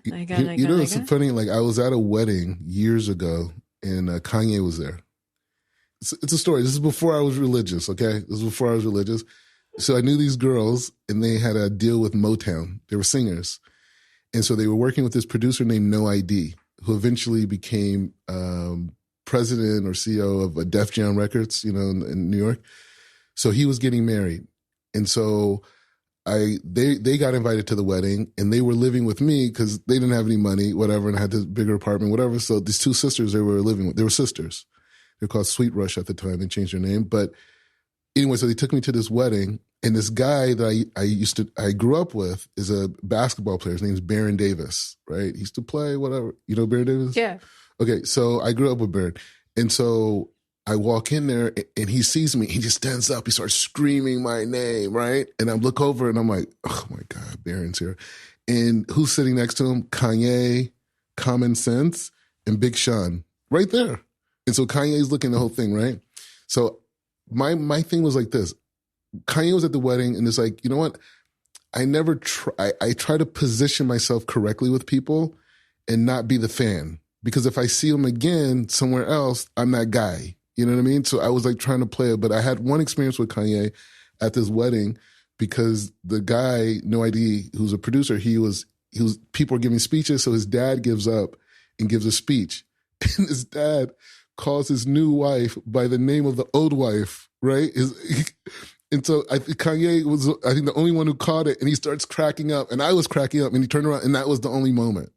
It's funny. Like I was at a wedding years ago, and Kanye was there. It's a story. This is before I was religious. Okay, this is before I was religious. So I knew these girls, and they had a deal with Motown. They were singers, and so they were working with this producer named No ID, who eventually became president or CEO of Def Jam Records, in New York. So he was getting married, and so they got invited to the wedding, and they were living with me because they didn't have any money, whatever, and I had this bigger apartment, whatever. So these two sisters they were living with, they were sisters. They're called Sweet Rush at the time. They changed their name, but anyway, so they took me to this wedding, and this guy that I grew up with is a basketball player. His name's Baron Davis, right? He used to play whatever. You know Baron Davis? Yeah. Okay, so I grew up with Baron, and so I walk in there, and he sees me. He just stands up. He starts screaming my name, right? And I look over, and I'm like, oh, my God, Baron's here. And who's sitting next to him? Kanye, Common Sense, and Big Sean, right there. And so Kanye's looking the whole thing, right? So my thing was like this. Kanye was at the wedding, and it's like, you know what? I try to position myself correctly with people and not be the fan. Because if I see him again somewhere else, I'm that guy. You know what I mean? So I was like trying to play it. But I had one experience with Kanye at this wedding because the guy, No ID, who's a producer, people were giving speeches. So his dad gives up and gives a speech. And his dad calls his new wife by the name of the old wife, right? And so I think Kanye was, the only one who caught it, and he starts cracking up, and I was cracking up, and he turned around, and that was the only moment.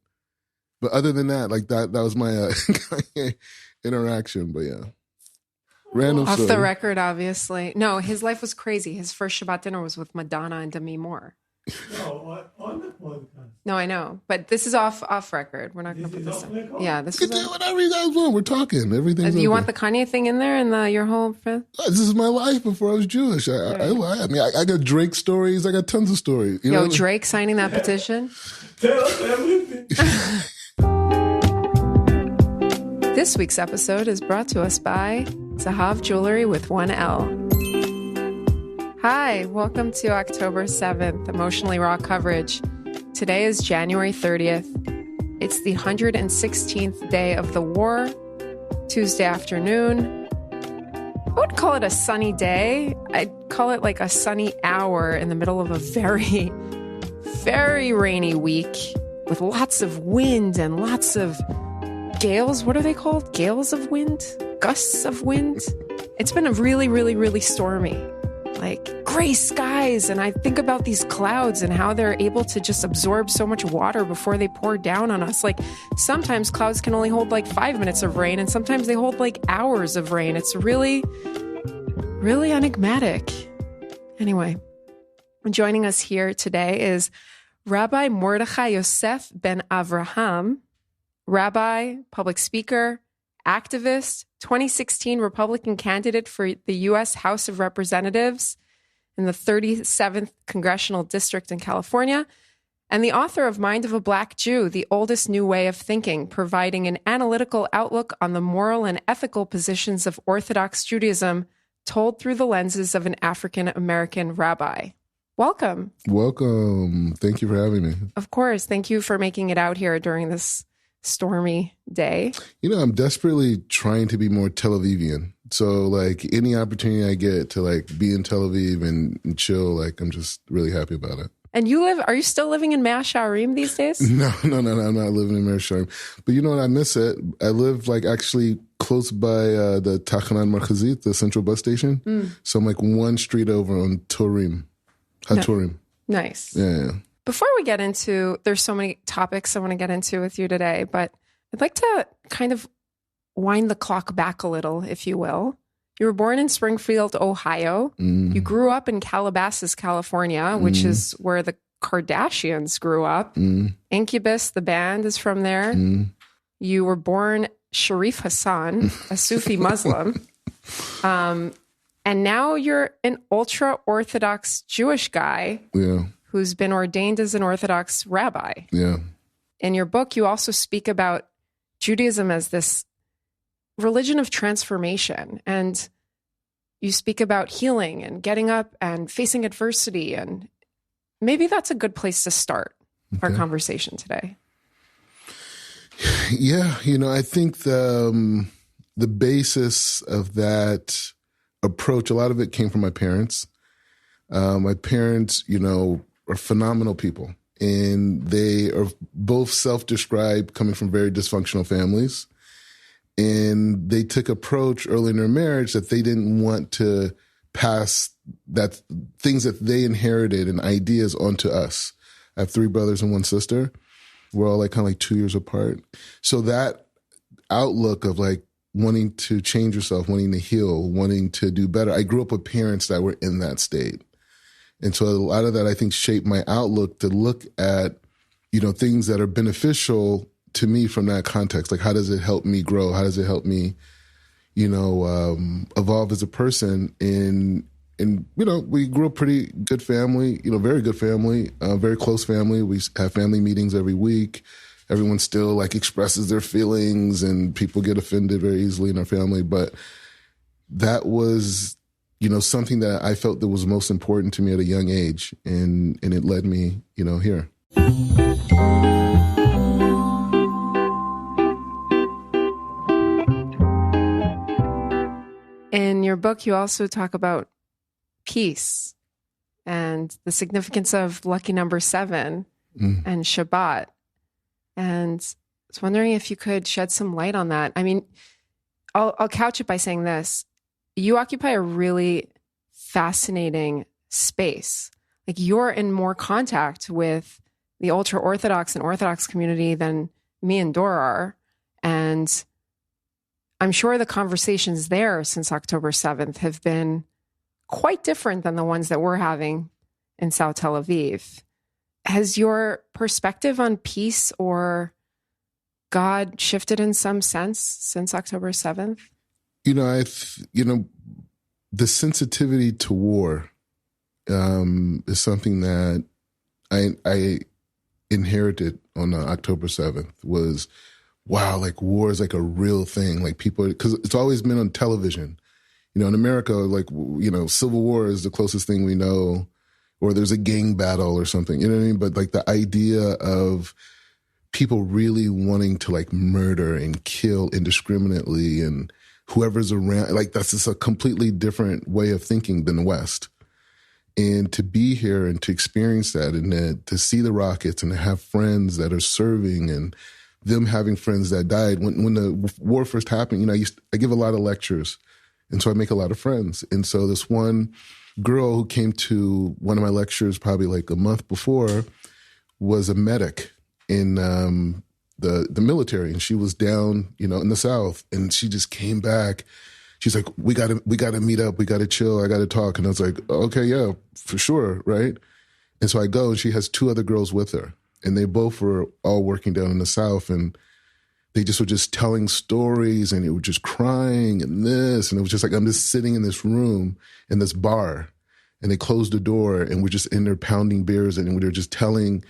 But other than that, like that was my Kanye interaction. But yeah, random off story. the record, obviously. No, his life was crazy. His first Shabbat dinner was with Madonna and Demi Moore. No, on the podcast. No, I know, but this is off record. We're not going to put this in. Yeah, this is whatever you guys want. We're talking. Everything's you want the Kanye thing in there and your whole? This is my life before I was Jewish. I lie. I mean, I got Drake stories. I got tons of stories. Drake signing that petition. Tell us everything. This week's episode is brought to us by Zahav Jewelry with one L. Hi, welcome to October 7th, Emotionally Raw coverage. Today is January 30th. It's the 116th day of the war, Tuesday afternoon. I would call it a sunny day. I'd call it like a sunny hour in the middle of a very, very rainy week with lots of wind and lots of gales. What are they called? Gales of wind? Gusts of wind? It's been a really, really, really stormy. Like gray skies, and I think about these clouds and how they're able to just absorb so much water before they pour down on us. Like sometimes clouds can only hold like 5 minutes of rain, and sometimes they hold like hours of rain. It's really, really enigmatic. Anyway, joining us here today is Rabbi Mordechai Yosef ben Avraham, rabbi, public speaker, activist, 2016 Republican candidate for the U.S. House of Representatives in the 37th Congressional District in California, and the author of Mind of a Black Jew, The Oldest New Way of Thinking, providing an analytical outlook on the moral and ethical positions of Orthodox Judaism told through the lenses of an African-American rabbi. Welcome. Welcome. Thank you for having me. Of course. Thank you for making it out here during this stormy day. I'm desperately trying to be more Tel Avivian. So like any opportunity I get to like be in Tel Aviv and chill, like I'm just really happy about it. And are you still living in Mea Shearim these days? No, I'm not living in Mea Shearim. But you know what? I miss it. I live like actually close by the Tachanan Marchazit, the central bus station. So I'm like one street over on HaTurim. Nice. Yeah. Before we get into, there's so many topics I want to get into with you today, but I'd like to kind of wind the clock back a little, if you will. You were born in Springfield, Ohio. You grew up in Calabasas, California, which is where the Kardashians grew up. Incubus, the band, is from there. You were born Sharif Hassan, a Sufi Muslim. And now you're an ultra-Orthodox Jewish guy. Yeah. Who's been ordained as an Orthodox rabbi. Yeah. In your book, you also speak about Judaism as this religion of transformation. And you speak about healing and getting up and facing adversity. And maybe that's a good place to start. our conversation today? Yeah, I think the basis of that approach, a lot of it came from my parents. My parents, are phenomenal people, and they are both self-described coming from very dysfunctional families. And they took approach early in their marriage that they didn't want to pass that things that they inherited and ideas onto us. I have 3 brothers and 1 sister. We're all kind of 2 years apart. So that outlook of wanting to change yourself, wanting to heal, wanting to do better. I grew up with parents that were in that state. And so a lot of that, I think, shaped my outlook to look at, things that are beneficial to me from that context. How does it help me grow? How does it help me, evolve as a person? And we grew up pretty good family, very good family, very close family. We have family meetings every week. Everyone still expresses their feelings, and people get offended very easily in our family. But that was, something that I felt that was most important to me at a young age. And it led me, here. In your book, you also talk about peace and the significance of lucky number 7 and Shabbat. And I was wondering if you could shed some light on that. I mean, I'll couch it by saying this. You occupy a really fascinating space. You're in more contact with the ultra-Orthodox and Orthodox community than me and Dora are. And I'm sure the conversations there since October 7th have been quite different than the ones that we're having in South Tel Aviv. Has your perspective on peace or God shifted in some sense since October 7th? The sensitivity to war is something that I inherited on October 7th was, wow, war is a real thing. People, because it's always been on television. In America, Civil War is the closest thing we know, or there's a gang battle or something, you know what I mean? But the idea of people really wanting to murder and kill indiscriminately and whoever's around, that's just a completely different way of thinking than the West. And to be here and to experience that and to see the rockets and to have friends that are serving and them having friends that died. When the war first happened, I give a lot of lectures. And so I make a lot of friends. And so this one girl who came to one of my lectures probably a month before was a medic in the military. And she was down, in the South. And she just came back. She's like, we gotta meet up. We gotta chill. I gotta talk. And I was like, okay, yeah, for sure. Right. And so I go, and she has 2 other girls with her. And they both were all working down in the South. And they just were just telling stories, and they were just crying and this. And it was just I'm just sitting in this room in this bar, and they closed the door, and we're just in there pounding beers, and we're just telling,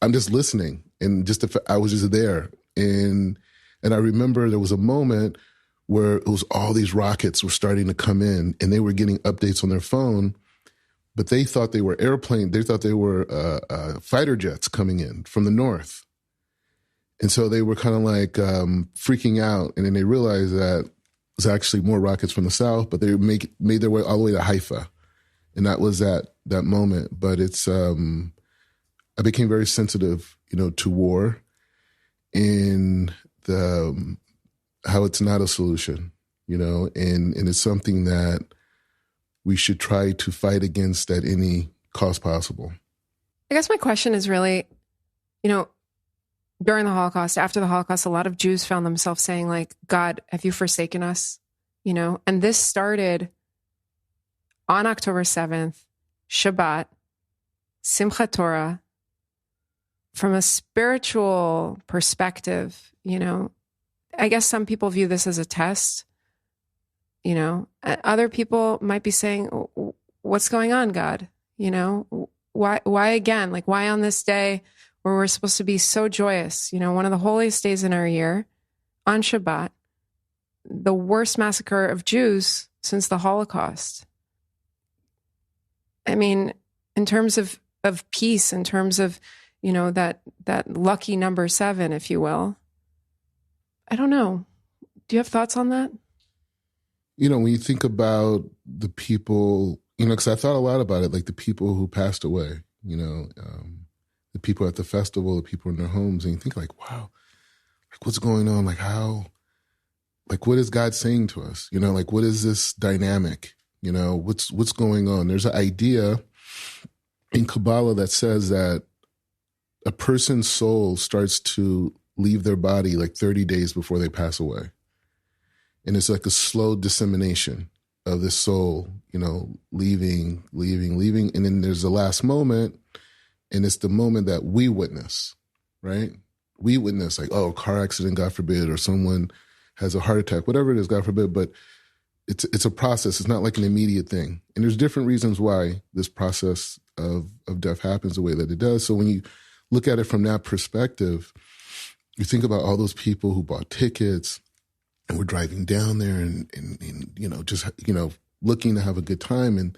I'm just listening. And I was just there. And I remember there was a moment where it was all these rockets were starting to come in, and they were getting updates on their phone, but they thought they were airplanes. They thought they were fighter jets coming in from the north. And so they were kind of freaking out. And then they realized that it was actually more rockets from the south, but they made their way all the way to Haifa. And that was that moment. But it's, I became very sensitive, to war and how it's not a solution, and it's something that we should try to fight against at any cost possible. I guess my question is really, during the Holocaust, after the Holocaust, a lot of Jews found themselves saying God, have you forsaken us? And this started on October 7th, Shabbat, Simchat Torah. From a spiritual perspective, I guess some people view this as a test. Other people might be saying, what's going on, God? Why again? Why on this day where we're supposed to be so joyous? One of the holiest days in our year, on Shabbat, the worst massacre of Jews since the Holocaust. I mean, in terms of peace, in terms of that lucky number 7, if you will. I don't know. Do you have thoughts on that? When you think about the people, because I thought a lot about it, like the people who passed away, the people at the festival, the people in their homes, and you think like, wow, like what's going on? Like how, like what is God saying to us? Like what is this dynamic? What's going on? There's an idea in Kabbalah that says that a person's soul starts to leave their body like 30 days before they pass away. And it's like a slow dissemination of the soul, leaving. And then there's the last moment, and it's the moment that we witness, right? We witness like, oh, a car accident, God forbid, or someone has a heart attack, whatever it is, God forbid. But it's a process. It's not like an immediate thing. And there's different reasons why this process of death happens the way that it does. So when you look at it from that perspective, you think about all those people who bought tickets and were driving down there and just looking to have a good time, and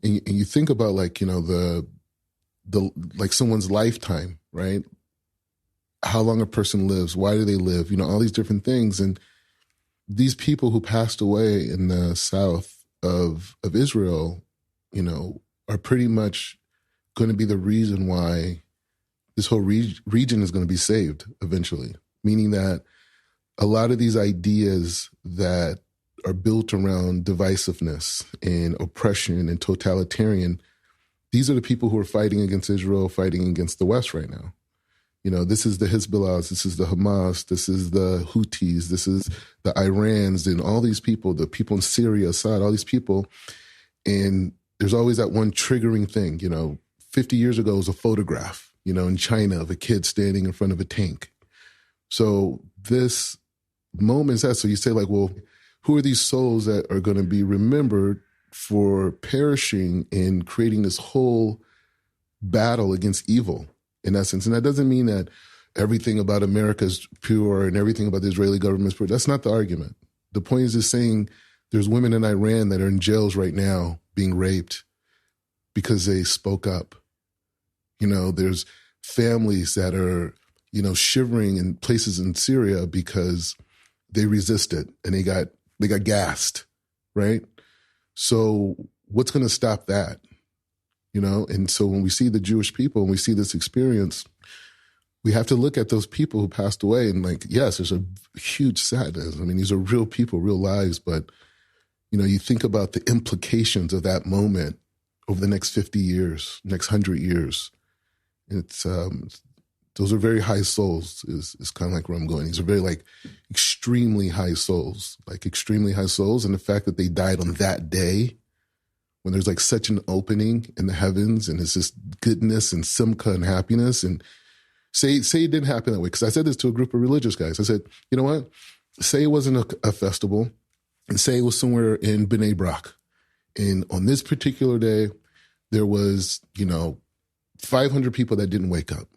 you think about like the like someone's lifetime, right? How long a person lives, why do they live? All these different things, and these people who passed away in the south of Israel, are pretty much going to be the reason why this whole region is going to be saved eventually. Meaning that a lot of these ideas that are built around divisiveness and oppression and totalitarian, these are the people who are fighting against Israel, fighting against the West right now. This is the Hezbollahs, this is the Hamas, this is the Houthis, this is the Irans, and all these people, the people in Syria, Assad, all these people. And there's always that one triggering thing. 50 years ago was a photograph, in China of a kid standing in front of a tank. So this moment is that. So you say like, well, who are these souls that are going to be remembered for perishing and creating this whole battle against evil, in essence? And that doesn't mean that everything about America is pure and everything about the Israeli government is pure. That's not the argument. The point is just saying there's women in Iran that are in jails right now being raped because they spoke up. There's families that are, shivering in places in Syria because they resisted and they got gassed, right? So what's going to stop that? And so when we see the Jewish people and we see this experience, we have to look at those people who passed away and like, yes, there's a huge sadness. I mean, these are real people, real lives, but you think about the implications of that moment over the next 50 years, next 100 years. It's those are very high souls is kind of like where I'm going. These are very like extremely high souls. And the fact that they died on that day when there's like such an opening in the heavens and it's just goodness and simcha and happiness, and say it didn't happen that way. Because I said this to a group of religious guys. I said, you know what? Say it wasn't a festival, and say it was somewhere in Bnei Brak. And on this particular day, there was, 500 people that didn't wake up.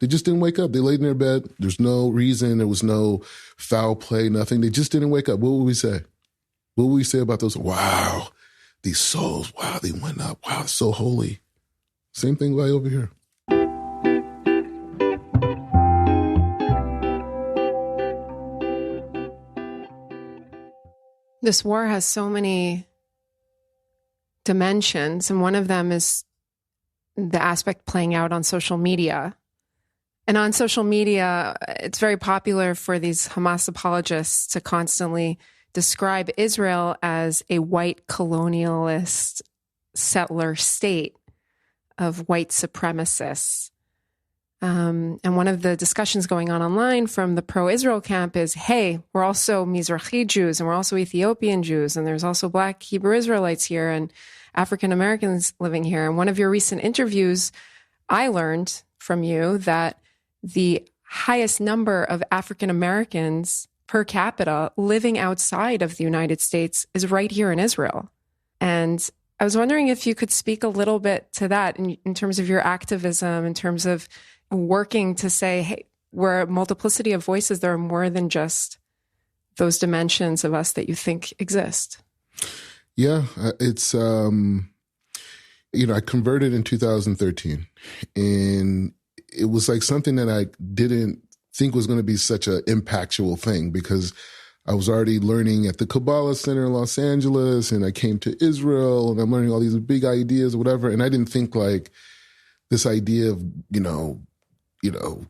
They just didn't wake up. They laid in their bed. There's no reason. There was no foul play, nothing. They just didn't wake up. What would we say? What would we say about those? Wow, these souls. Wow, they went up. Wow, so holy. Same thing right over here. This war has so many dimensions, and one of them is the aspect playing out on social media. And on social media, it's very popular for these Hamas apologists to constantly describe Israel as a white colonialist settler state of white supremacists. And one of the discussions going on online from the pro-Israel camp is, hey, we're also Mizrahi Jews and we're also Ethiopian Jews, and there's also Black Hebrew Israelites here and African Americans living here. And one of your recent interviews, I learned from you that the highest number of African Americans per capita living outside of the United States is right here in Israel. And I was wondering if you could speak a little bit to that in terms of your activism, in terms of working to say, hey, we're a multiplicity of voices. There are more than just those dimensions of us that you think exist. Yeah, it's, I converted in 2013, and it was like something that I didn't think was going to be such an impactful thing, because I was already learning at the Kabbalah Center in Los Angeles, and I came to Israel, and I'm learning all these big ideas or whatever. And I didn't think like this idea of,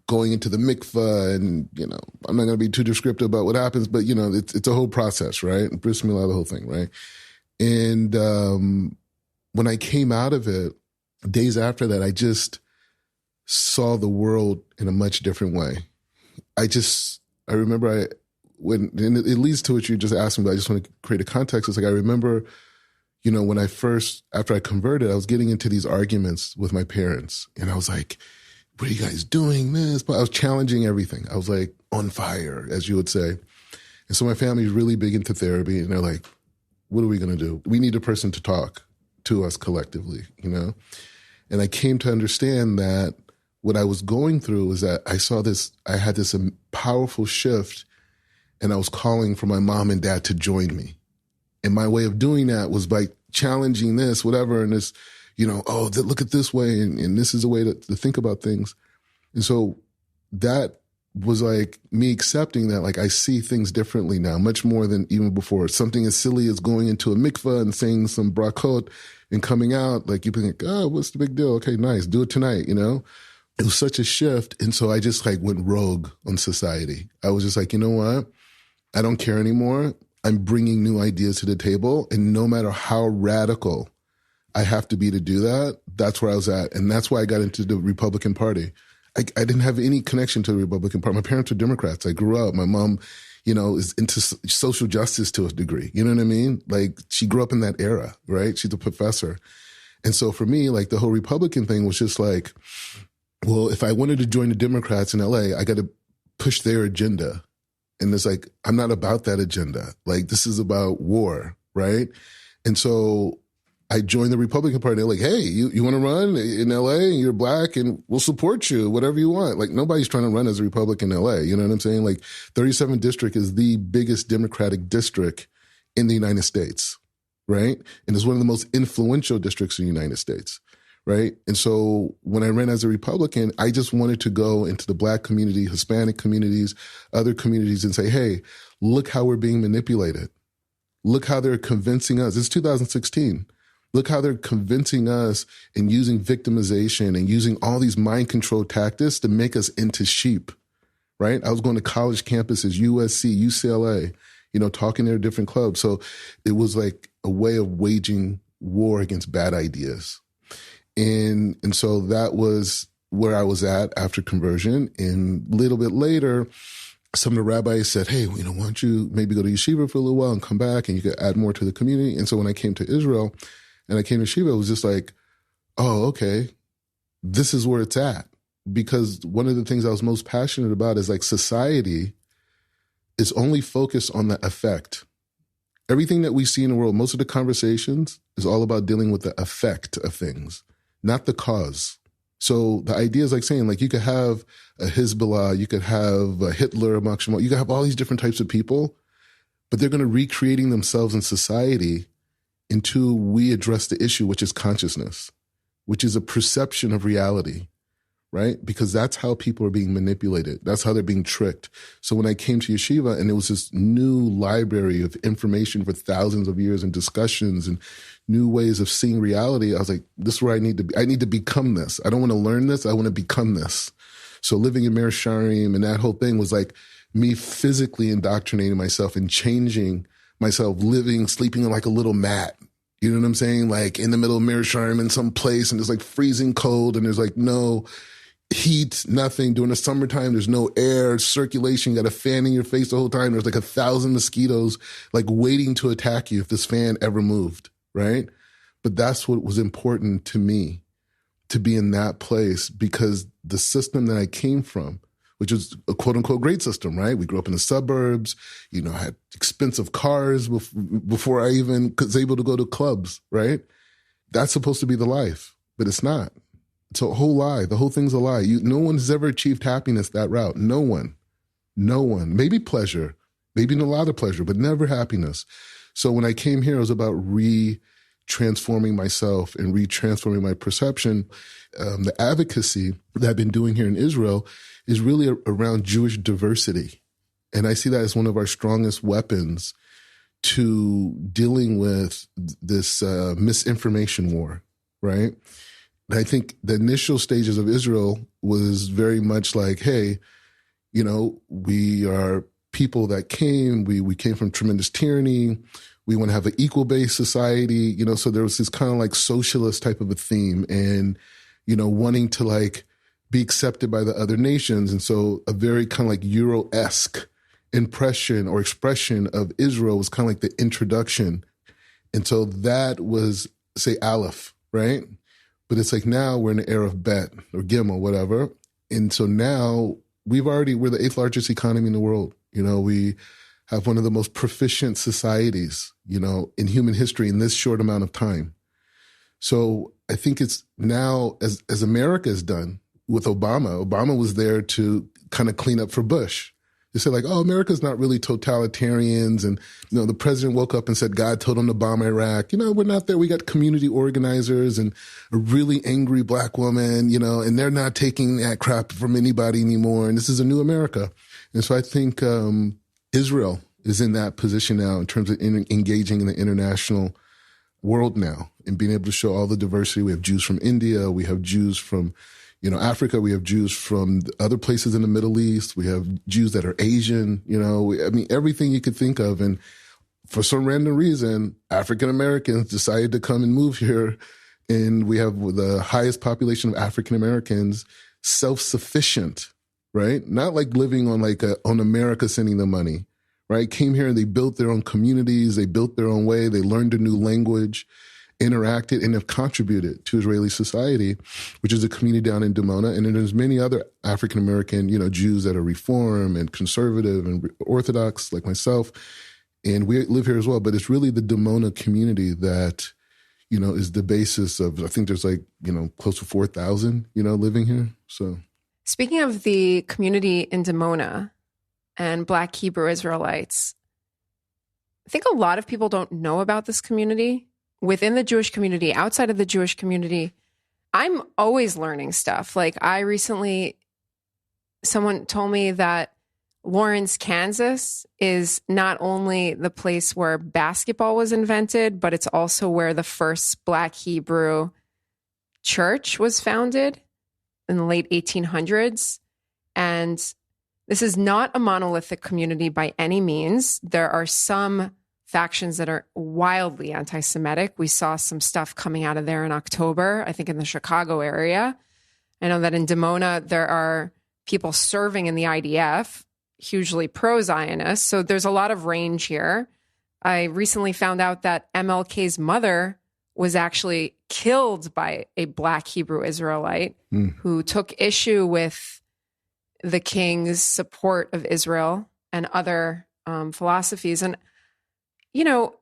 going into the mikveh, and, I'm not going to be too descriptive about what happens, but, it's a whole process, right? Bris milah, the whole thing, right? And when I came out of it, days after that, I just saw the world in a much different way. I remember and it leads to what you just asked me, but I just want to create a context. It's like, I remember, when after I converted, I was getting into these arguments with my parents, and I was like, what are you guys doing this? But I was challenging everything. I was like on fire, as you would say. And so my family is really big into therapy, and they're like, what are we going to do? We need a person to talk to us collectively, And I came to understand that what I was going through was that I had this powerful shift, and I was calling for my mom and dad to join me. And my way of doing that was by challenging this, whatever, and this, look at this way, and this is a way to think about things. And so that was like me accepting that, like, I see things differently now, much more than even before. Something as silly as going into a mikveh and saying some brakot and coming out, like, you think, oh, what's the big deal? Okay, nice, do it tonight, It was such a shift. And so I just like went rogue on society. I was just like, you know what? I don't care anymore. I'm bringing new ideas to the table. And no matter how radical I have to be to do that, that's where I was at. And that's why I got into the Republican Party. I didn't have any connection to the Republican Party. My parents were Democrats. I grew up. My mom, is into social justice to a degree. You know what I mean? Like, she grew up in that era, right? She's a professor. And so for me, like, the whole Republican thing was just like, well, if I wanted to join the Democrats in LA, I got to push their agenda. And it's like, I'm not about that agenda. Like, this is about war, right? And so I joined the Republican Party. They're like, hey, you want to run in LA, and you're black, and we'll support you, whatever you want. Like, nobody's trying to run as a Republican in LA. You know what I'm saying? Like, 37th District is the biggest Democratic district in the United States, right? And it's one of the most influential districts in the United States, right? And so when I ran as a Republican, I just wanted to go into the black community, Hispanic communities, other communities, and say, hey, look how we're being manipulated. Look how they're convincing us. It's 2016. Look how they're convincing us and using victimization and using all these mind control tactics to make us into sheep, right? I was going to college campuses, USC, UCLA, talking to different clubs. So it was like a way of waging war against bad ideas. And so that was where I was at after conversion. And a little bit later, some of the rabbis said, hey, why don't you maybe go to yeshiva for a little while and come back, and you could add more to the community. And so when I came to Israel and I came to yeshiva, it was just like, oh, okay, this is where it's at. Because one of the things I was most passionate about is like society is only focused on the effect. Everything that we see in the world, most of the conversations is all about dealing with the effect of things, not the cause. So the idea is like saying, like, you could have a Hezbollah, you could have a Hitler, you could have all these different types of people, but they're going to recreating themselves in society until we address the issue, which is consciousness, which is a perception of reality, right? Because that's how people are being manipulated. That's how they're being tricked. So when I came to yeshiva and there was this new library of information for thousands of years and discussions and new ways of seeing reality, I was like, this is where I need to be. I need to become this. I don't want to learn this. I want to become this. So living in Meir Sharim and that whole thing was like me physically indoctrinating myself and changing myself, living, sleeping in like a little mat. You know what I'm saying? Like in the middle of Meir Sharim in some place, and it's like freezing cold, and there's like no heat, nothing. During the summertime, there's no air, circulation, you got a fan in your face the whole time. There's like 1,000 mosquitoes like waiting to attack you if this fan ever moved, right? But that's what was important to me, to be in that place, because the system that I came from, which is a quote unquote great system, right? We grew up in the suburbs, I had expensive cars before I even was able to go to clubs, right? That's supposed to be the life, but it's not. It's a whole lie. The whole thing's a lie. No one has ever achieved happiness that route. No one. Maybe pleasure, maybe a lot of pleasure, but never happiness. So when I came here, it was about retraining transforming myself and retransforming my perception. The advocacy that I've been doing here in Israel is really around Jewish diversity. And I see that as one of our strongest weapons to dealing with this misinformation war, right? And I think the initial stages of Israel was very much like, hey, you know, we are people that came, we came from tremendous tyranny. We want to have an equal-based society, you know, so there was this kind of like socialist type of a theme and, you know, wanting to like be accepted by the other nations. And so a very kind of like Euro-esque impression or expression of Israel was kind of like the introduction. And so that was, say, Aleph, right? But it's like now we're in the era of Bet or Gimel, whatever. And so now we're the eighth largest economy in the world. You know, we have one of the most proficient societies, you know, in human history in this short amount of time. So I think it's now, as America has done with Obama was there to kind of clean up for Bush. They said like, oh, America's not really totalitarians. And, you know, the president woke up and said, God told him to bomb Iraq. You know, we're not there. We got community organizers and a really angry black woman, you know, and they're not taking that crap from anybody anymore. And this is a new America. And so I think Israel is in that position now in terms of engaging in the international world now and being able to show all the diversity. We have Jews from India. We have Jews from, you know, Africa. We have Jews from other places in the Middle East. We have Jews that are Asian, you know, I mean, everything you could think of. And for some random reason, African Americans decided to come and move here. And we have the highest population of African Americans, self-sufficient, right? Not like living on on America sending them money, right? Came here and they built their own communities. They built their own way. They learned a new language, interacted, and have contributed to Israeli society, which is a community down in Dimona. And then there's many other African-American, you know, Jews that are Reform and conservative and Orthodox like myself. And we live here as well. But it's really the Dimona community that, you know, is the basis of, I think there's like, you know, close to 4,000, you know, living here. So. Speaking of the community in Dimona and Black Hebrew Israelites, I think a lot of people don't know about this community. Within the Jewish community, outside of the Jewish community, I'm always learning stuff. Like someone told me that Lawrence, Kansas is not only the place where basketball was invented, but it's also where the first Black Hebrew church was founded in the late 1800s. And this is not a monolithic community by any means. There are some factions that are wildly anti-Semitic. We saw some stuff coming out of there in October, I think in the Chicago area. I know that in Dimona, there are people serving in the IDF, hugely pro-Zionist. So there's a lot of range here. I recently found out that MLK's mother was actually killed by a Black Hebrew Israelite who took issue with the king's support of Israel and other philosophies. And, you know,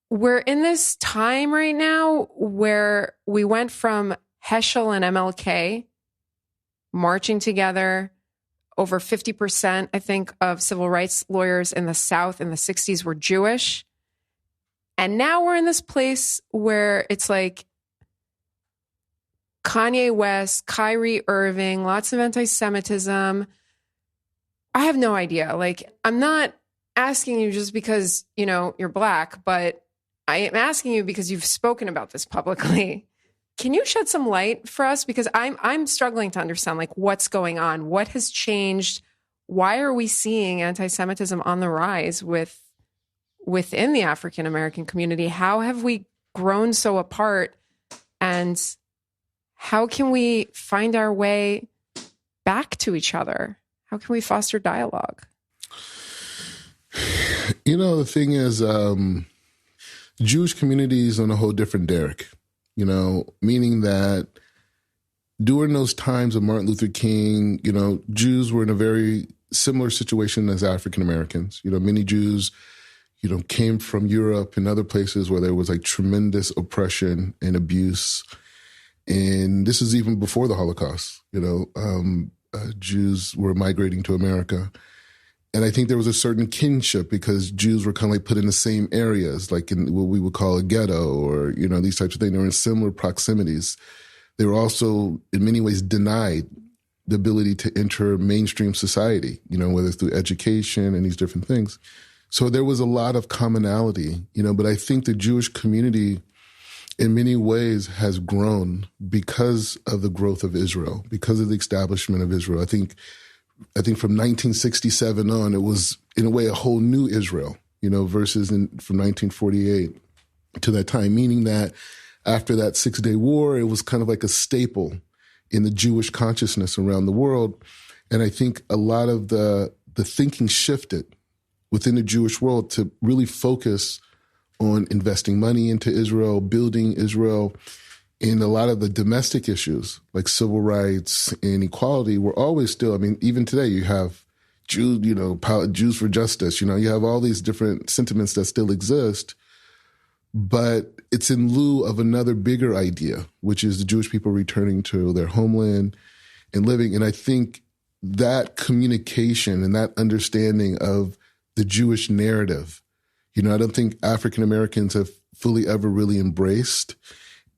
we're in this time right now where we went from Heschel and MLK marching together. Over 50%, I think, of civil rights lawyers in the South in the 60s were Jewish. And now we're in this place where it's like Kanye West, Kyrie Irving, lots of anti-Semitism. I have no idea. Like, I'm not asking you just because, you know, you're Black, but I am asking you because you've spoken about this publicly. Can you shed some light for us? Because I'm struggling to understand, like, what's going on? What has changed? Why are we seeing anti-Semitism on the rise within the African-American community? How have we grown so apart? And how can we find our way back to each other? How can we foster dialogue? You know, the thing is, Jewish communities on a whole different derrick. You know, meaning that during those times of Martin Luther King, you know, Jews were in a very similar situation as African Americans. You know, many Jews, you know, came from Europe and other places where there was like tremendous oppression and abuse. And this is even before the Holocaust. You know, Jews were migrating to America. And I think there was a certain kinship because Jews were kind of like put in the same areas, like in what we would call a ghetto or, these types of things. They were in similar proximities. They were also in many ways denied the ability to enter mainstream society, whether it's through education and these different things. So there was a lot of commonality, but I think the Jewish community in many ways has grown because of the growth of Israel, because of the establishment of Israel. I think from 1967 on, it was in a way a whole new Israel, versus from 1948 to that time, meaning that after that 6-day war, it was kind of like a staple in the Jewish consciousness around the world. And I think a lot of the thinking shifted within the Jewish world to really focus on investing money into Israel, building Israel. And a lot of the domestic issues like civil rights and equality were always still, even today you have Jews for justice, you have all these different sentiments that still exist, but it's in lieu of another bigger idea, which is the Jewish people returning to their homeland and living. And I think that communication and that understanding of the Jewish narrative, I don't think African Americans have fully ever really embraced.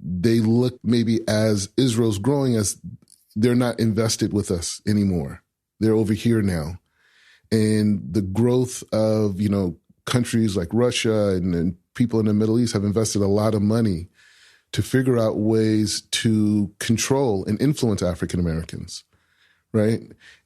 They look maybe as Israel's growing as they're not invested with us anymore. They're over here now. And the growth of, countries like Russia and people in the Middle East have invested a lot of money to figure out ways to control and influence African Americans, right?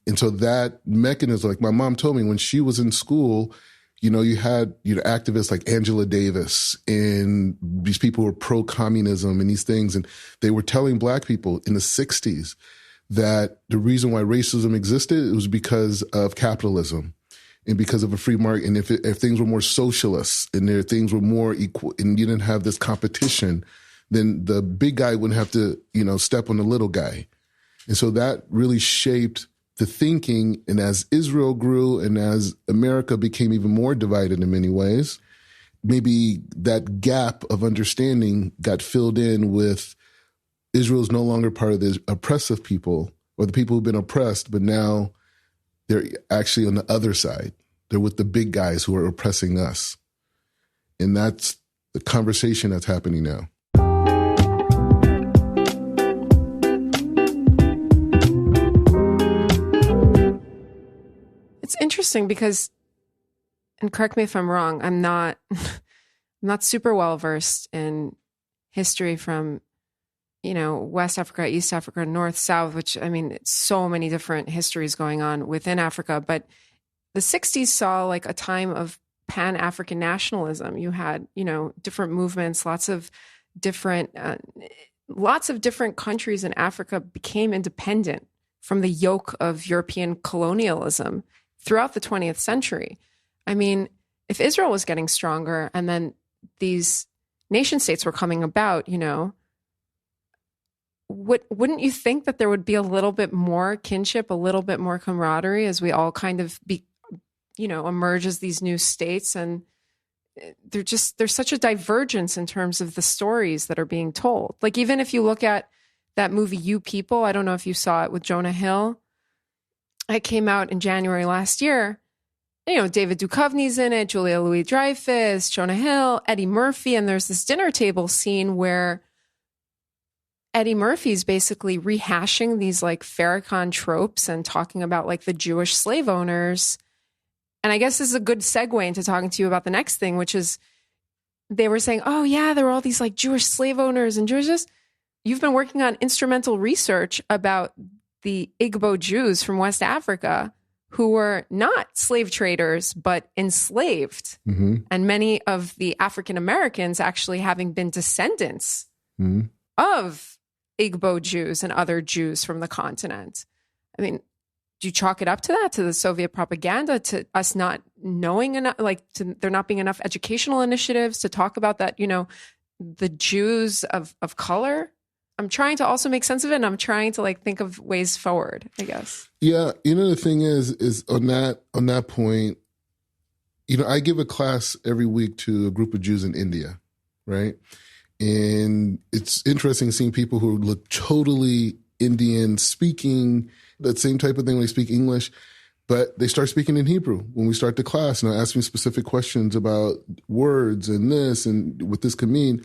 And so that mechanism, like my mom told me when she was in school, you had activists like Angela Davis and these people who were pro-communism and these things. And they were telling Black people in the 60s that the reason why racism existed, it was because of capitalism and because of a free market. And if things were more socialist and things were more equal and you didn't have this competition, then the big guy wouldn't have to, step on the little guy. And so that really shaped the thinking. And as Israel grew and as America became even more divided in many ways, maybe that gap of understanding got filled in with Israel's no longer part of the oppressive people or the people who've been oppressed, but now they're actually on the other side. They're with the big guys who are oppressing us. And that's the conversation that's happening now. It's interesting because, and correct me if I'm wrong, I'm not super well versed in history from, West Africa, East Africa, North, South, which, it's so many different histories going on within Africa. But the 60s saw like a time of Pan-African nationalism. You had, different movements, lots of different countries in Africa became independent from the yoke of European colonialism throughout the 20th century. If Israel was getting stronger and then these nation states were coming about, wouldn't you think that there would be a little bit more kinship, a little bit more camaraderie as we all kind of emerge as these new states? And there's such a divergence in terms of the stories that are being told. Like, even if you look at that movie, You People, I don't know if you saw it with Jonah Hill. It came out in January last year. David Duchovny's in it, Julia Louis-Dreyfus, Jonah Hill, Eddie Murphy. And there's this dinner table scene where Eddie Murphy's basically rehashing these like Farrakhan tropes and talking about like the Jewish slave owners. And I guess this is a good segue into talking to you about the next thing, which is they were saying, oh yeah, there were all these like Jewish slave owners and Jews. You've been working on instrumental research about the Igbo Jews from West Africa who were not slave traders, but enslaved. Mm-hmm. And many of the African Americans actually having been descendants of Igbo Jews and other Jews from the continent. Do you chalk it up to that, to the Soviet propaganda, to us not knowing enough, to there not being enough educational initiatives to talk about that, the Jews of color? I'm trying to also make sense of it, and I'm trying to think of ways forward, I guess. Yeah, the thing is on that point, I give a class every week to a group of Jews in India, right? And it's interesting seeing people who look totally Indian, speaking that same type of thing. They speak English, But they start speaking in Hebrew when we start the class, and I ask me specific questions about words and this and what this could mean.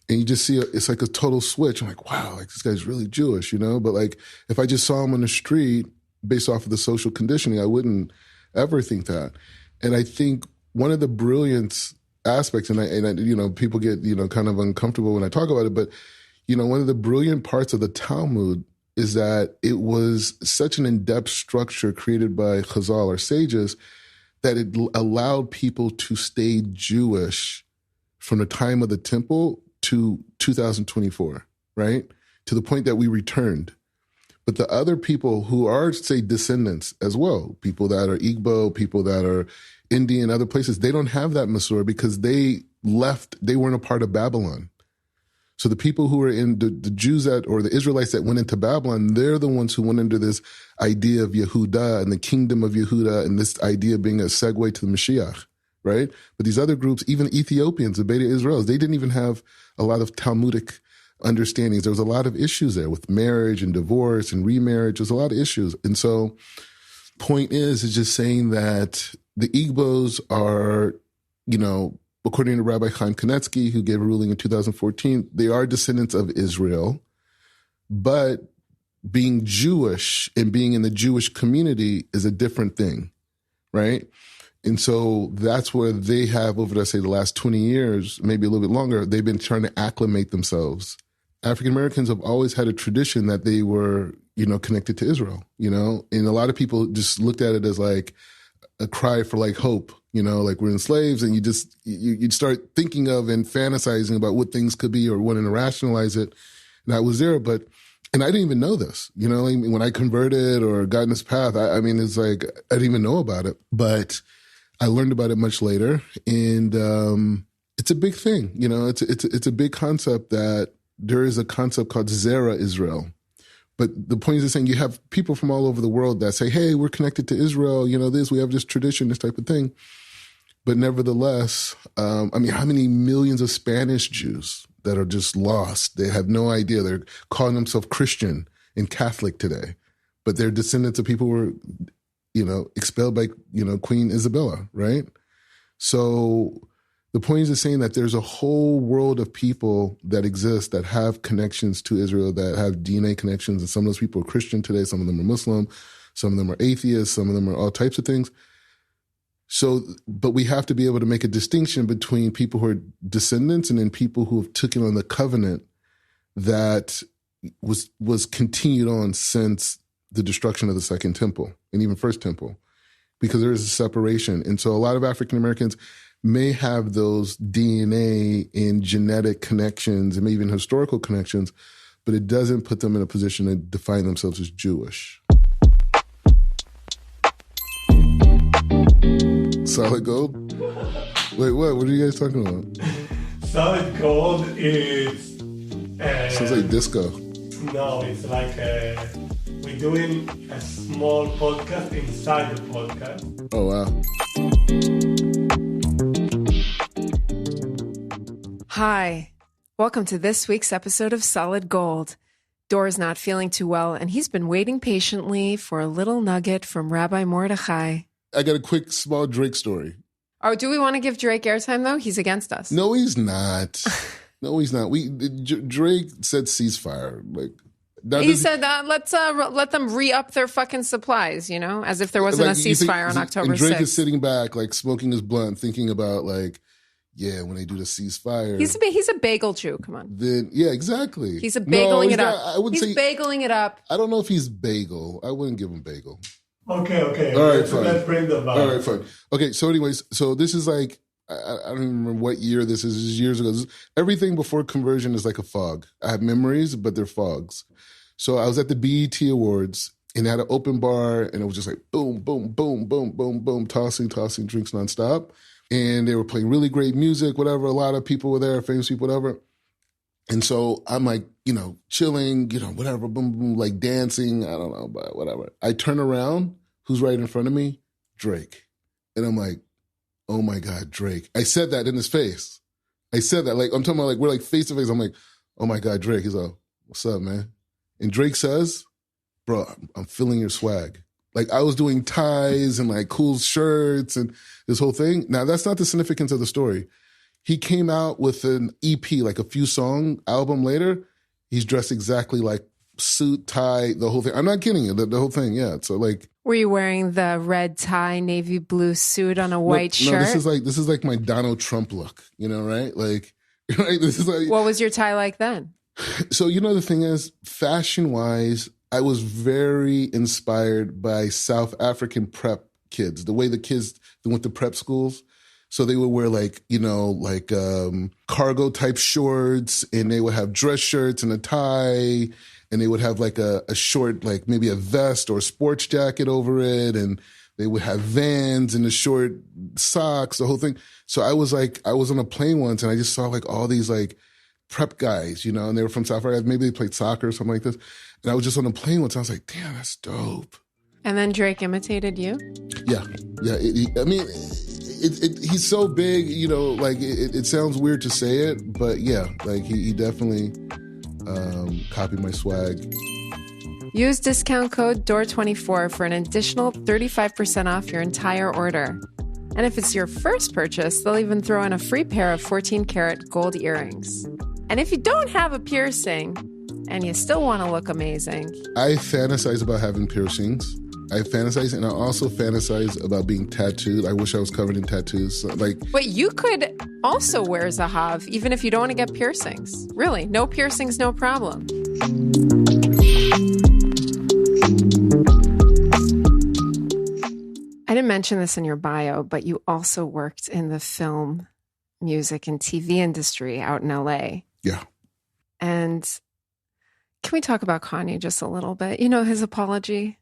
And you just see it's like a total switch. I'm like, wow, like this guy's really Jewish, you know? But like if I just saw him on the street based off of the social conditioning, I wouldn't ever think that. And I think one of the brilliance aspects, and I you know, people get, you know, kind of uncomfortable when I talk about it, but, you know, one of the brilliant parts of the Talmud is that it was such an in-depth structure created by Chazal, or sages, that it allowed people to stay Jewish from the time of the temple to 2024, right? To the point that we returned. But the other people who are, say, descendants as well, people that are Igbo, people that are Indian, other places, they don't have that Masorah because they left, they weren't a part of Babylon. So the people who are in the Jews that, or the Israelites that went into Babylon, they're the ones who went into this idea of Yehuda and the kingdom of Yehuda and this idea being a segue to the Mashiach, right? But these other groups, even Ethiopians, the Beta Israels, they didn't even have a lot of Talmudic understandings. There was a lot of issues there with marriage and divorce and remarriage. There's a lot of issues. And so point is just saying that the Igbos are, you know, according to Rabbi Chaim Kanetsky, who gave a ruling in 2014, they are descendants of Israel, but being Jewish and being in the Jewish community is a different thing, right? And so that's where they have, over, let's say, the last 20 years, maybe a little bit longer, they've been trying to acclimate themselves. African Americans have always had a tradition that they were, you know, connected to Israel, you know, and a lot of people just looked at it as like a cry for like hope, you know, like we're enslaved, and you'd start thinking of and fantasizing about what things could be or wanting to rationalize it. And I was there, and I didn't even know this, you know, when I converted or got in this path, I mean, it's like, I didn't even know about it, but I learned about it much later. And it's a big thing, you know, it's a big concept that there is a concept called Zera Israel. But the point is saying you have people from all over the world that say, hey, we're connected to Israel, you know, we have this tradition, this type of thing. But nevertheless, I mean, how many millions of Spanish Jews that are just lost? They have no idea. They're calling themselves Christian and Catholic today. But they're descendants of people who were, you know, expelled by, you know, Queen Isabella, right? So the point is saying that there's a whole world of people that exist that have connections to Israel, that have DNA connections. And some of those people are Christian today. Some of them are Muslim. Some of them are atheists. Some of them are all types of things. So, but we have to be able to make a distinction between people who are descendants and then people who have taken on the covenant that was continued on since the destruction of the Second Temple and even First Temple, because there is a separation. And so a lot of African Americans may have those DNA and genetic connections and maybe even historical connections, but it doesn't put them in a position to define themselves as Jewish. Solid gold? Wait, what? What are you guys talking about? Solid gold is... Sounds like disco. No, it's like we're doing a small podcast inside the podcast. Oh, wow. Hi, welcome to this week's episode of Solid Gold. Dor's not feeling too well, and he's been waiting patiently for a little nugget from Rabbi Mordechai. I got a quick, small Drake story. Oh, do we want to give Drake airtime, though? He's against us. No, he's not. No, he's not. Drake said ceasefire. He said, let them re-up their fucking supplies, you know, as if there wasn't a ceasefire on October 6th. And Drake is sitting back, like, smoking his blunt, thinking about, like, yeah, when they do the ceasefire. He's a bagel Jew. Come on. Then yeah, exactly. He's bageling it up. I wouldn't say bageling it up. I don't know if he's bagel. I wouldn't give him bagel. Okay. All right, fine. Let's bring them back. All right, fine. Okay, so anyways, so this is like, I don't even remember what year this is. This is years ago. Everything before conversion is like a fog. I have memories, but they're fogs. So I was at the BET Awards and they had an open bar and it was just like boom, boom, boom, boom, boom, boom, tossing drinks nonstop. And they were playing really great music, whatever. A lot of people were there, famous people, whatever. And so I'm like, you know, chilling, you know, whatever, boom, boom, like dancing. I don't know, but whatever. I turn around. Who's right in front of me? Drake. And I'm like, oh my God, Drake. I said that in his face. I said that. Like, I'm talking about, like, we're like face to face. I'm like, oh my God, Drake. He's like, what's up, man? And Drake says, bro, I'm feeling your swag. Like I was doing ties and like cool shirts and this whole thing. Now that's not the significance of the story. He came out with an EP, like a few song album later. He's dressed exactly like suit, tie, the whole thing. I'm not kidding you. The whole thing. Yeah. So like, were you wearing the red tie, navy blue suit on a white shirt? No, this is like my Donald Trump look, you know, right? Like, right? This is like, what was your tie like then? So, you know, the thing is, fashion wise, I was very inspired by South African prep kids, the way the kids went to prep schools. So they would wear like, you know, like cargo type shorts, and they would have dress shirts and a tie, and they would have like a short, like maybe a vest or a sports jacket over it. And they would have Vans and the short socks, the whole thing. So I was on a plane once and I just saw like all these like prep guys, you know, and they were from South Africa. Maybe they played soccer or something like this. And I was just on a plane once. And I was like, damn, that's dope. And then Drake imitated you? Yeah. Yeah. He's so big, you know, like it sounds weird to say it, but yeah, like he definitely copied my swag. Use discount code DOOR24 for an additional 35% off your entire order. And if it's your first purchase, they'll even throw in a free pair of 14-karat gold earrings. And if you don't have a piercing and you still want to look amazing, I fantasize about having piercings. I fantasize, and I also fantasize about being tattooed. I wish I was covered in tattoos. Like, but you could also wear Zahav, even if you don't want to get piercings. Really, no piercings, no problem. I didn't mention this in your bio, but you also worked in the film, music, and TV industry out in LA. Yeah. And can we talk about Kanye just a little bit? You know, his apology.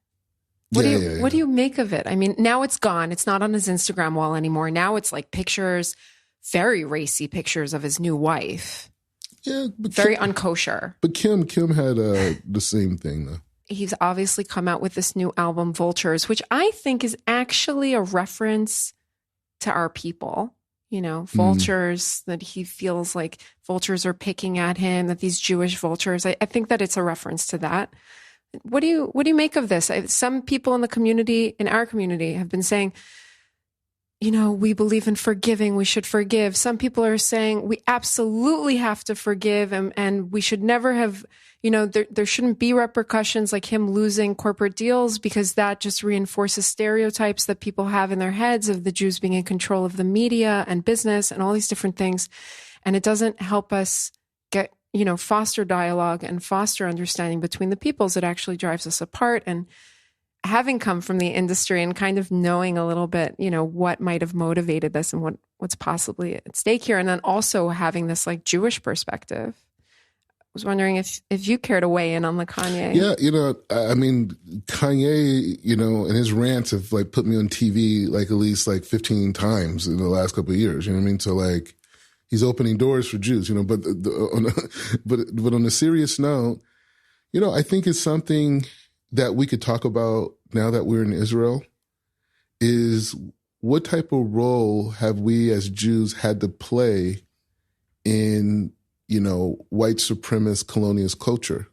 What do you make of it? I mean, now it's gone. It's not on his Instagram wall anymore. Now it's like pictures, very racy pictures of his new wife. Yeah, but very unkosher. But Kim had the same thing though. He's obviously come out with this new album, Vultures, which I think is actually a reference to our people. You know, vultures, that he feels like vultures are picking at him, that these Jewish vultures. I think that it's a reference to that. What do you make of this? Some people in the community, in our community, have been saying, you know, we believe in forgiving. We should forgive. Some people are saying we absolutely have to forgive, and we should never have, you know, there shouldn't be repercussions like him losing corporate deals, because that just reinforces stereotypes that people have in their heads of the Jews being in control of the media and business and all these different things. And it doesn't help us get, you know, foster dialogue and foster understanding between the peoples. It actually drives us apart. And having come from the industry and kind of knowing a little bit, you know, what might have motivated this and what's possibly at stake here. And then also having this like Jewish perspective. I was wondering if you care to weigh in on the Kanye. Yeah, you know, I mean, Kanye, you know, and his rants have like put me on TV like at least like 15 times in the last couple of years. You know what I mean? So like, he's opening doors for Jews, you know, but on a serious note, you know, I think it's something that we could talk about now that we're in Israel is what type of role have we as Jews had to play in, you know, white supremacist colonialist culture,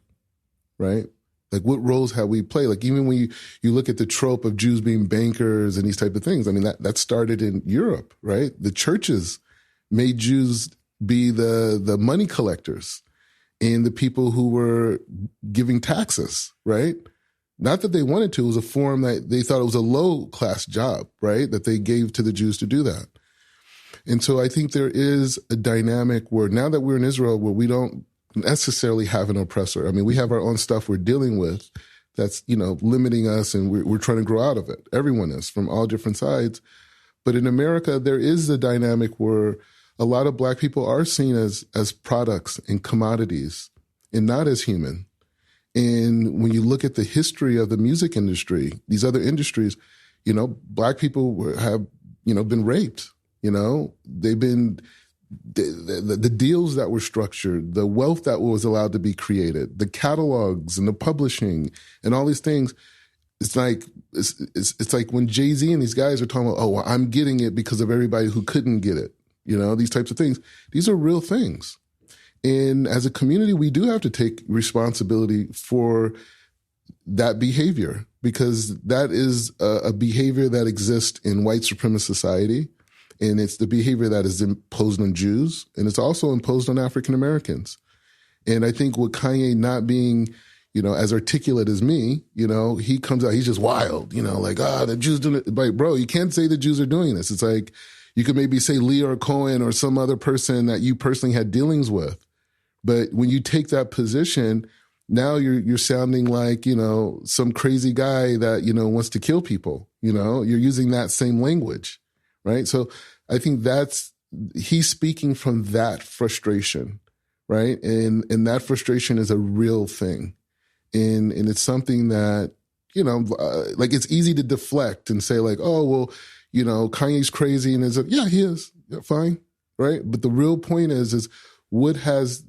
right? Like what roles have we played? Like even when you look at the trope of Jews being bankers and these type of things, I mean, that started in Europe, right? The churches made Jews be the money collectors and the people who were giving taxes, right? Not that they wanted to. It was a form that they thought it was a low-class job, right, that they gave to the Jews to do that. And so I think there is a dynamic where now that we're in Israel where we don't necessarily have an oppressor. I mean, we have our own stuff we're dealing with that's, you know, limiting us, and we're trying to grow out of it. Everyone is from all different sides. But in America, there is a dynamic where a lot of Black people are seen as products and commodities and not as human. And when you look at the history of the music industry, these other industries, you know, Black people have, you know, been raped. You know, they've been the deals that were structured, the wealth that was allowed to be created, the catalogs and the publishing and all these things. It's like it's like when Jay-Z and these guys are talking about, oh, well, I'm getting it because of everybody who couldn't get it. You know, these types of things. These are real things. And as a community, we do have to take responsibility for that behavior, because that is a behavior that exists in white supremacist society. And it's the behavior that is imposed on Jews, and it's also imposed on African Americans. And I think with Kanye not being, as articulate as me, he comes out, he's just wild, like, the Jews doing it. Like, bro, you can't say the Jews are doing this. It's like, you could maybe say Lear Cohen or some other person that you personally had dealings with. But when you take that position, now you're sounding like, some crazy guy that, wants to kill people. You're using that same language, right? So I think he's speaking from that frustration, right? And that frustration is a real thing. And it's something that, like, it's easy to deflect and say like, oh, well, Kanye's crazy. And yeah, he is. Yeah, fine. Right. But the real point is what has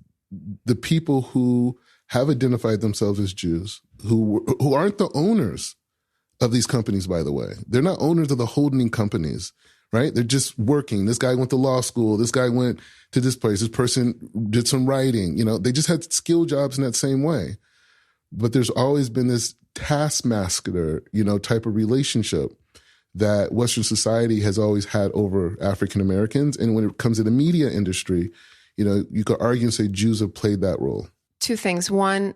the people who have identified themselves as Jews, who aren't the owners of these companies, by the way. They're not owners of the holding companies, right? They're just working. This guy went to law school. This guy went to this place. This person did some writing. They just had skill jobs in that same way. But there's always been this taskmaster, type of relationship that Western society has always had over African Americans. And when it comes to the media industry, you could argue and say Jews have played that role. Two things. One,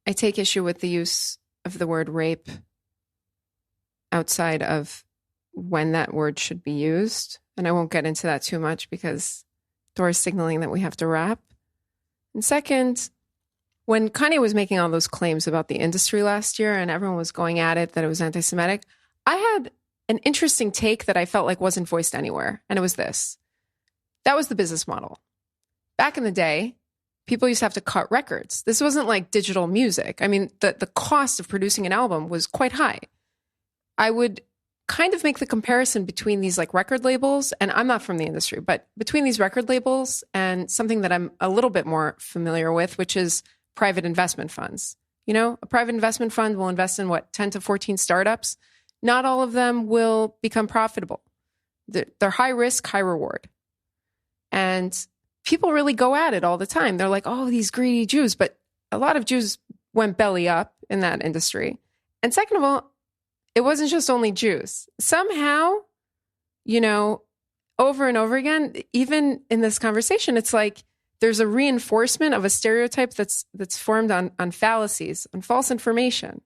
I take issue with the use of the word rape outside of when that word should be used. And I won't get into that too much because Dora's signaling that we have to wrap. And second, when Kanye was making all those claims about the industry last year and everyone was going at it, that it was anti-Semitic, I had an interesting take that I felt like wasn't voiced anywhere. And it was this. That was the business model. Back in the day, people used to have to cut records. This wasn't like digital music. I mean, the cost of producing an album was quite high. I would kind of make the comparison between these like record labels, and I'm not from the industry, but between these record labels and something that I'm a little bit more familiar with, which is private investment funds. A private investment fund will invest in 10 to 14 startups. Not all of them will become profitable. They're high risk, high reward. And people really go at it all the time. They're like, oh, these greedy Jews. But a lot of Jews went belly up in that industry. And second of all, it wasn't just only Jews. Somehow, over and over again, even in this conversation, it's like there's a reinforcement of a stereotype that's formed on fallacies, on false information.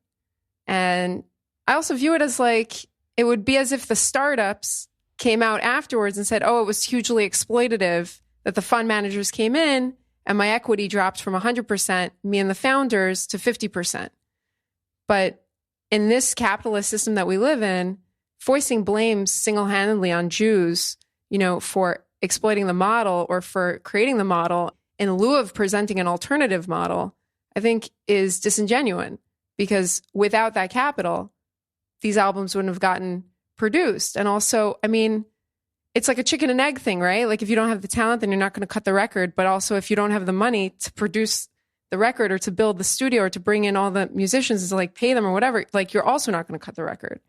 And I also view it as like, it would be as if the startups came out afterwards and said, oh, it was hugely exploitative, that the fund managers came in and my equity dropped from 100%, me and the founders, to 50%. But in this capitalist system that we live in, foisting blames single-handedly on Jews, for exploiting the model or for creating the model in lieu of presenting an alternative model, I think is disingenuous, because without that capital, these albums wouldn't have gotten produced. And also, I mean, it's like a chicken and egg thing, right? Like if you don't have the talent, then you're not going to cut the record. But also if you don't have the money to produce the record or to build the studio or to bring in all the musicians and to like pay them or whatever, like you're also not going to cut the record.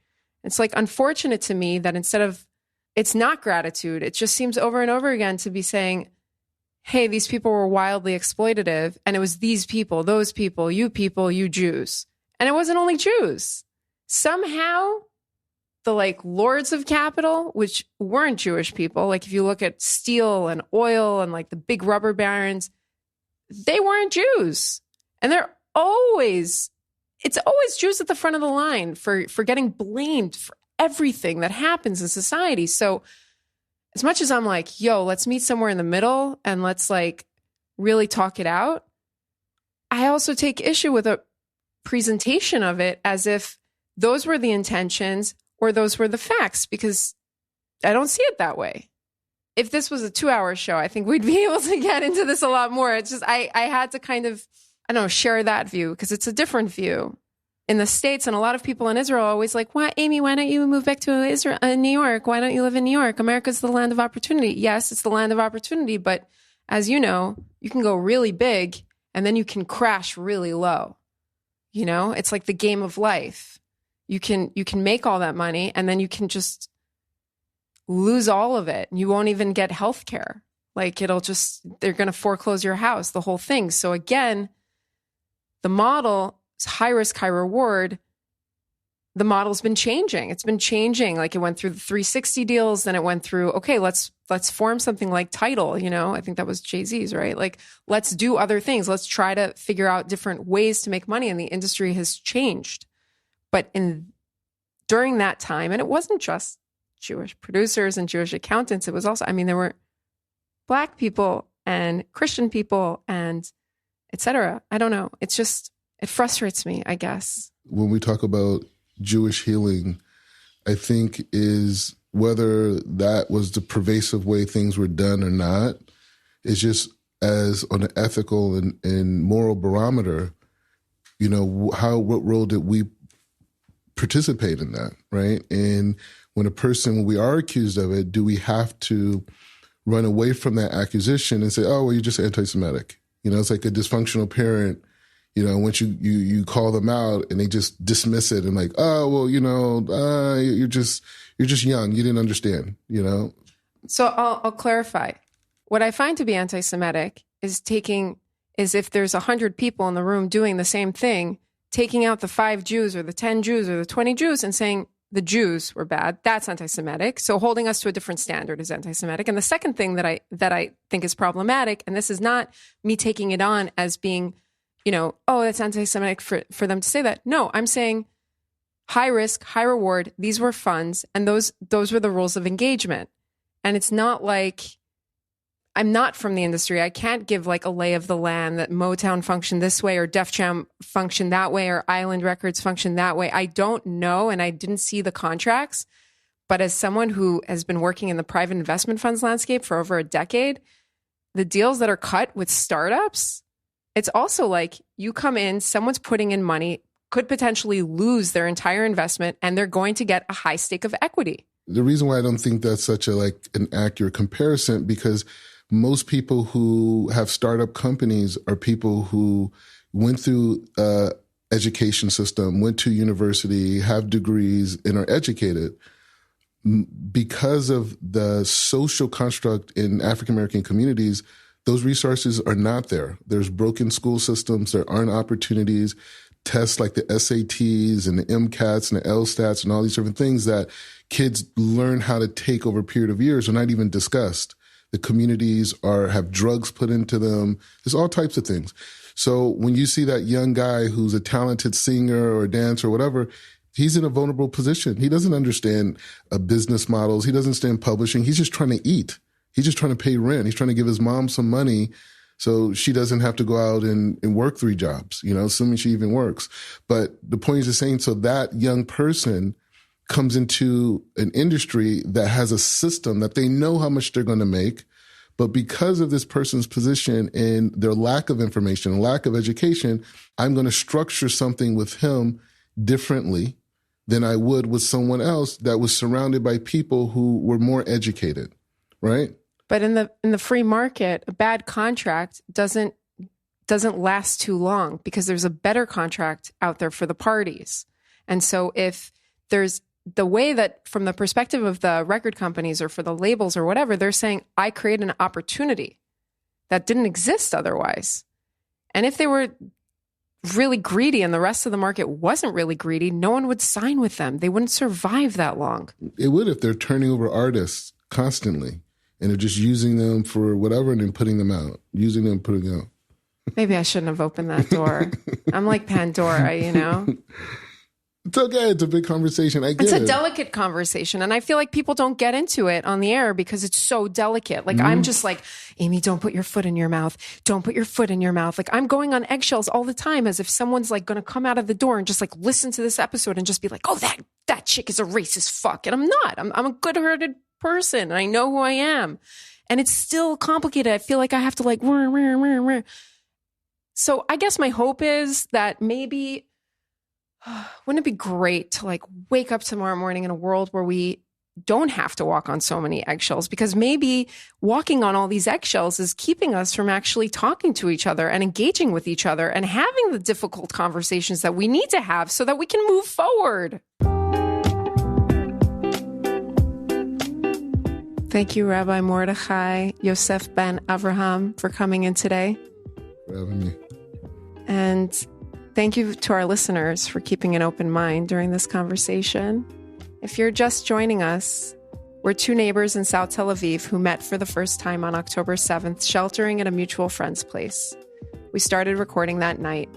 It's like unfortunate to me that instead of, it's not gratitude, it just seems over and over again to be saying, hey, these people were wildly exploitative. And it was these people, those people, you Jews. And it wasn't only Jews. Somehow the like lords of capital, which weren't Jewish people, like if you look at steel and oil and like the big rubber barons, they weren't Jews. And it's always Jews at the front of the line for getting blamed for everything that happens in society. So as much as I'm like, yo, let's meet somewhere in the middle and let's like really talk it out, I also take issue with a presentation of it as if those were the intentions or those were the facts, because I don't see it that way. If this was a 2-hour show, I think we'd be able to get into this a lot more. It's just, I had to kind of, share that view because it's a different view. In the States, and a lot of people in Israel are always like, why, Amy, why don't you move back to Israel, New York? Why don't you live in New York? America's the land of opportunity. Yes, it's the land of opportunity. But as you know, you can go really big and then you can crash really low. It's like the game of life. You can make all that money and then you can just lose all of it. You won't even get health care. Like they're going to foreclose your house, the whole thing. So again, the model high risk, high reward, the model's been changing. It's been changing. Like it went through the 360 deals, then it went through, okay, let's form something like Tidal, I think that was Jay-Z's, right? Like, let's do other things. Let's try to figure out different ways to make money. And the industry has changed. But during that time, and it wasn't just Jewish producers and Jewish accountants, it was also, there were Black people and Christian people and et cetera. I don't know. It's just, it frustrates me, I guess. When we talk about Jewish healing, I think is whether that was the pervasive way things were done or not, is just as on an ethical and moral barometer, what role did we participate in that, right? And when we are accused of it, do we have to run away from that accusation and say, oh, well, you're just anti-Semitic? It's like a dysfunctional parent. Once you call them out and they just dismiss it and like, oh, well, you're just young. You didn't understand, So I'll clarify. What I find to be anti-Semitic is if there's 100 people in the room doing the same thing, taking out the 5 Jews or the 10 Jews or the 20 Jews and saying the Jews were bad. That's anti-Semitic. So holding us to a different standard is anti-Semitic. And the second thing that I think is problematic, and this is not me taking it on as being, oh, that's anti-Semitic for them to say that. No, I'm saying high risk, high reward. These were funds, and those were the rules of engagement. And it's not like I'm not from the industry. I can't give like a lay of the land that Motown functioned this way or Def Jam functioned that way or Island Records functioned that way. I don't know, and I didn't see the contracts. But as someone who has been working in the private investment funds landscape for over a decade, the deals that are cut with startups, it's also like you come in, someone's putting in money, could potentially lose their entire investment, and they're going to get a high stake of equity. The reason why I don't think that's such an accurate comparison, because most people who have startup companies are people who went through education system, went to university, have degrees, and are educated. Because of the social construct in African-American communities, those resources are not there. There's broken school systems. There aren't opportunities. Tests like the SATs and the MCATs and the LSTATs and all these different things that kids learn how to take over a period of years are not even discussed. The communities have drugs put into them. There's all types of things. So when you see that young guy who's a talented singer or dancer or whatever, he's in a vulnerable position. He doesn't understand business models. He doesn't understand publishing. He's just trying to eat. He's just trying to pay rent. He's trying to give his mom some money so she doesn't have to go out and work 3 jobs, assuming she even works. But the point is just saying, so that young person comes into an industry that has a system that they know how much they're going to make. But because of this person's position and their lack of information, lack of education, I'm going to structure something with him differently than I would with someone else that was surrounded by people who were more educated, right? But in the free market, a bad contract doesn't last too long because there's a better contract out there for the parties. And so if there's the way that from the perspective of the record companies or for the labels or whatever, they're saying, I create an opportunity that didn't exist otherwise. And if they were really greedy and the rest of the market wasn't really greedy, no one would sign with them. They wouldn't survive that long. It would if they're turning over artists constantly. And they're just using them for whatever and then putting them out. Using them, putting them out. Maybe I shouldn't have opened that door. I'm like Pandora, It's okay. It's a big conversation. I get it. It's a delicate conversation. And I feel like people don't get into it on the air because it's so delicate. Like, I'm just like, Amy, don't put your foot in your mouth. Don't put your foot in your mouth. Like, I'm going on eggshells all the time as if someone's like going to come out of the door and just like listen to this episode and just be like, oh, that chick is a racist fuck. And I'm not. I'm a good-hearted person and I know who I am. And it's still complicated. I feel like I have to like, So I guess my hope is that maybe, wouldn't it be great to like wake up tomorrow morning in a world where we don't have to walk on so many eggshells? Because maybe walking on all these eggshells is keeping us from actually talking to each other and engaging with each other and having the difficult conversations that we need to have so that we can move forward. Thank you, Rabbi Mordechai, Yosef ben Avraham, for coming in today. For having me. And Thank you to our listeners for keeping an open mind during this conversation. If you're just joining us, we're two neighbors in South Tel Aviv who met for the first time on October 7th, sheltering at a mutual friend's place. We started recording that night.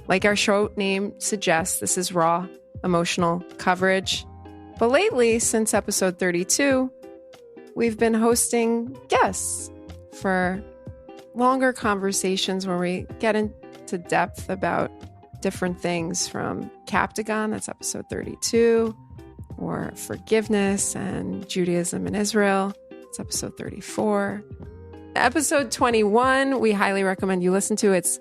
Like our show name suggests, this is raw, emotional coverage. But lately, since episode 32, we've been hosting guests for longer conversations where we get into depth about different things, from Captagon, that's episode 32, or forgiveness and Judaism in Israel, it's episode 34. Episode 21, we highly recommend you listen to. It's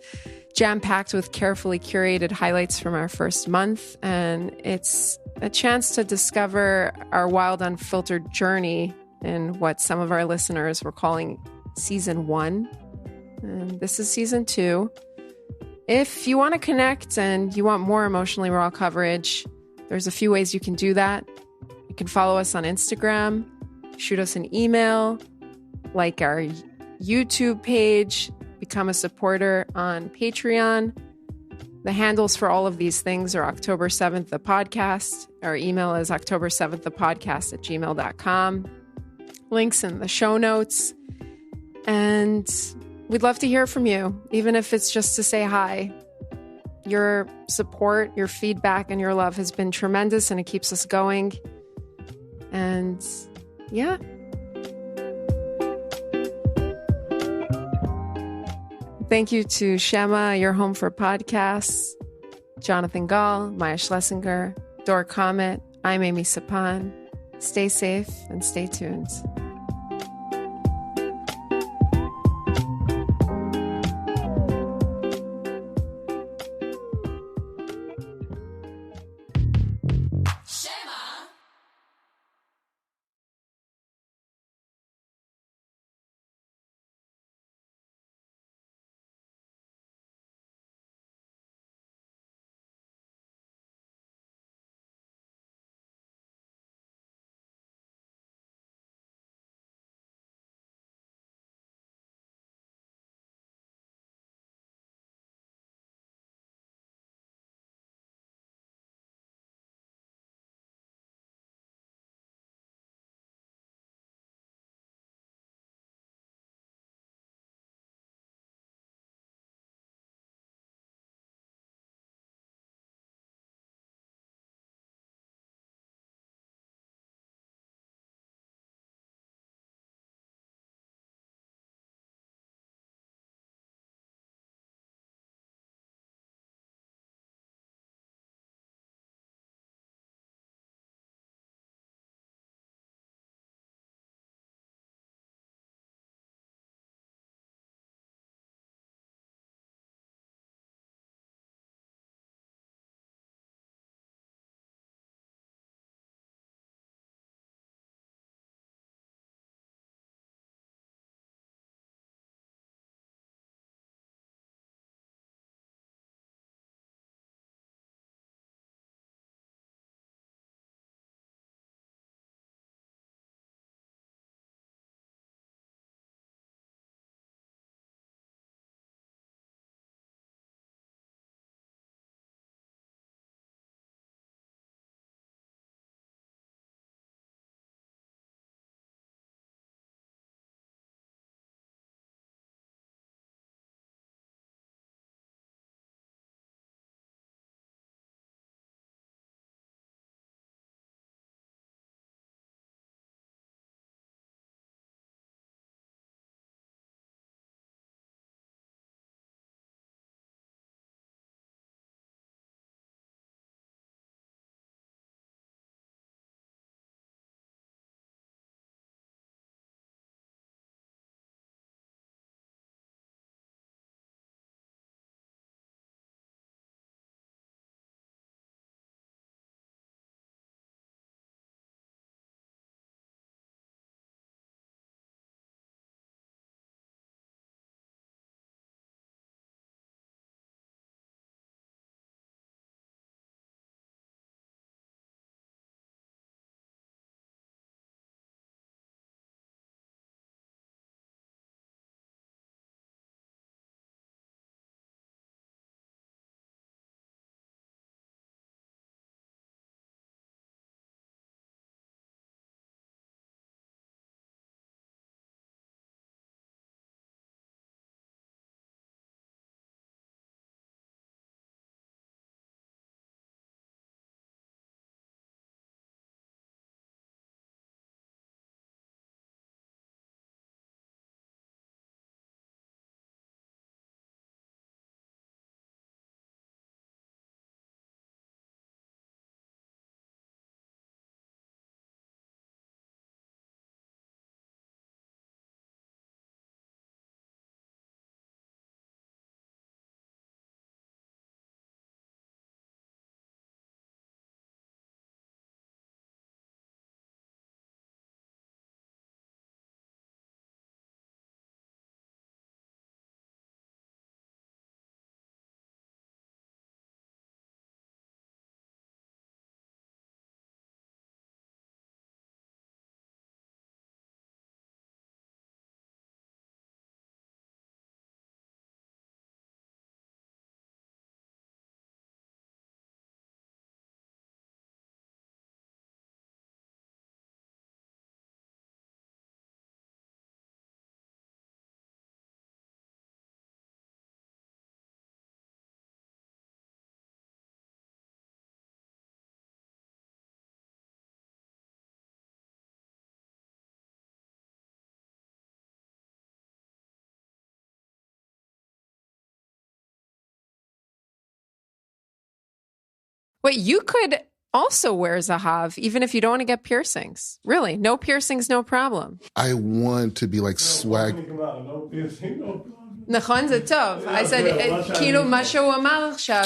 jam-packed with carefully curated highlights from our first month, and it's a chance to discover our wild, unfiltered journey in what some of our listeners were calling season 1. And this is season 2. If you want to connect and you want more emotionally raw coverage, there's a few ways you can do that. You can follow us on Instagram, shoot us an email, like our YouTube page, become a supporter on Patreon. The handles for all of these things are October 7th, the podcast. Our email is october7ththepodcast@gmail.com. Links in the show notes. And we'd love to hear from you, even if it's just to say hi. Your support, your feedback, and your love has been tremendous, and it keeps us going. And yeah. Thank you to Shema, Your Home for Podcasts, Jonathan Gall, Maya Schlesinger, Dor Comet. I'm Amy Sapan. Stay safe and stay tuned. Wait, you could also wear zahav, even if you don't want to get piercings. Really, no piercings, no problem. I want to be like swag. נכון, זה טוב. I said, כאילו מה שהוא אמר עכשיו,